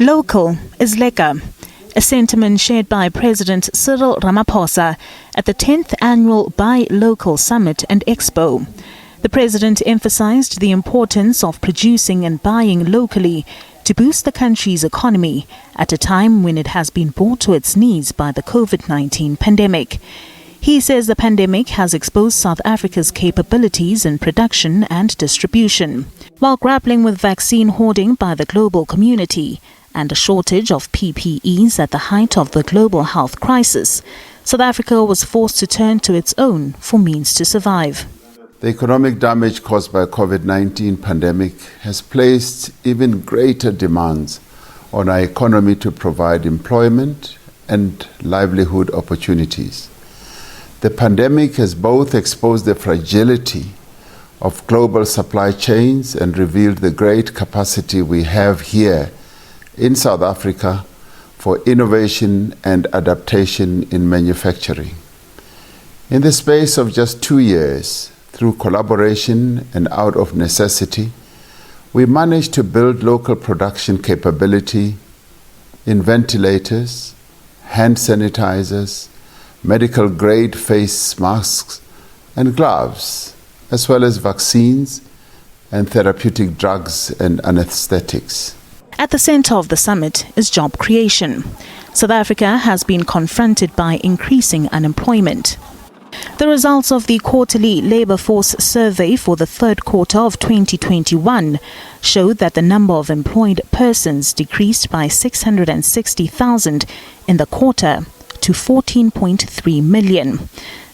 Local is lekker, a sentiment shared by President Cyril Ramaphosa at the 10th Annual Buy Local Summit and Expo. The President emphasized the importance of producing and buying locally to boost the country's economy at a time when it has been brought to its knees by the COVID-19 pandemic. He says the pandemic has exposed South Africa's capabilities in production and distribution. While grappling with vaccine hoarding by the global community and a shortage of PPEs at the height of the global health crisis, South Africa was forced to turn to its own for means to survive. The economic damage caused by COVID-19 pandemic has placed even greater demands on our economy to provide employment and livelihood opportunities. The pandemic has both exposed the fragility of global supply chains and revealed the great capacity we have here in South Africa for innovation and adaptation in manufacturing. In the space of just 2 years, through collaboration and out of necessity, we managed to build local production capability in ventilators, hand sanitizers, medical-grade face masks and gloves, as well as vaccines and therapeutic drugs and anesthetics. At the center of the summit is job creation. South Africa has been confronted by increasing unemployment. The results of the quarterly labor force survey for the third quarter of 2021 showed that the number of employed persons decreased by 660,000 in the quarter to 14.3 million.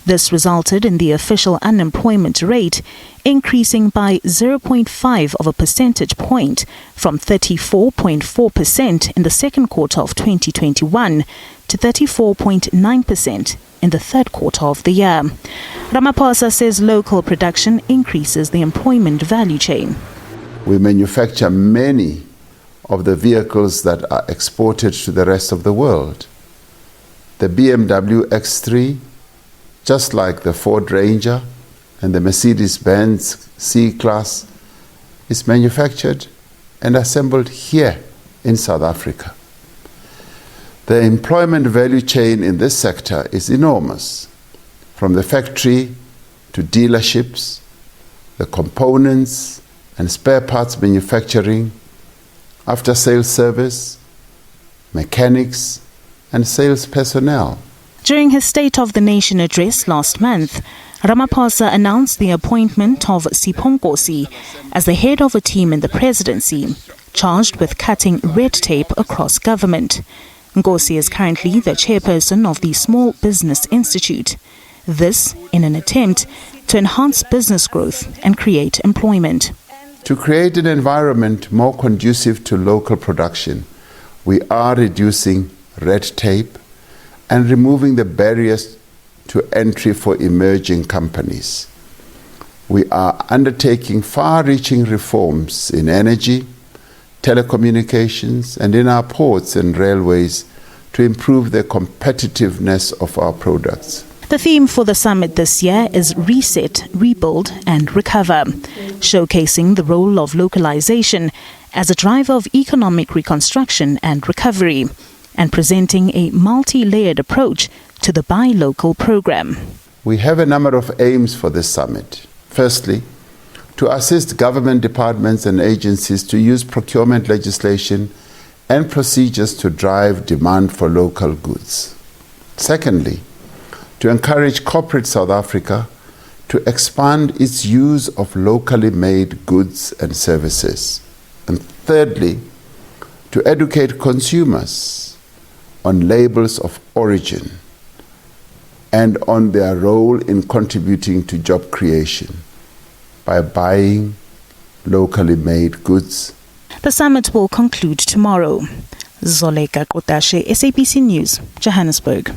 This resulted in the official unemployment rate increasing by 0.5 of a percentage point from 34.4% in the second quarter of 2021 to 34.9% in the third quarter of the year. Ramaphosa says local production increases the employment value chain. We manufacture many of the vehicles that are exported to the rest of the world. The BMW X3, just like the Ford Ranger and the Mercedes-Benz C-Class, is manufactured and assembled here in South Africa. The employment value chain in this sector is enormous, from the factory to dealerships, the components and spare parts manufacturing, after-sales service, mechanics, and sales personnel. During his State of the Nation address last month, Ramaphosa announced the appointment of Sipho Nkosi as the head of a team in the presidency, charged with cutting red tape across government. Nkosi is currently the chairperson of the Small Business Institute. This in an attempt to enhance business growth and create employment. To create an environment more conducive to local production, we are reducing red tape and removing the barriers to entry for emerging companies. We are undertaking far-reaching reforms in energy, telecommunications, and in our ports and railways to improve the competitiveness of our products. The theme for the summit this year is Reset, Rebuild and Recover, showcasing the role of localization as a driver of economic reconstruction and recovery, and presenting a multi-layered approach to the Buy Local program. We have a number of aims for this summit. Firstly, to assist government departments and agencies to use procurement legislation and procedures to drive demand for local goods. Secondly, to encourage corporate South Africa to expand its use of locally made goods and services. And thirdly, to educate consumers on labels of origin and on their role in contributing to job creation by buying locally made goods. The summit will conclude tomorrow. Zoleka Kotashe, SABC News, Johannesburg.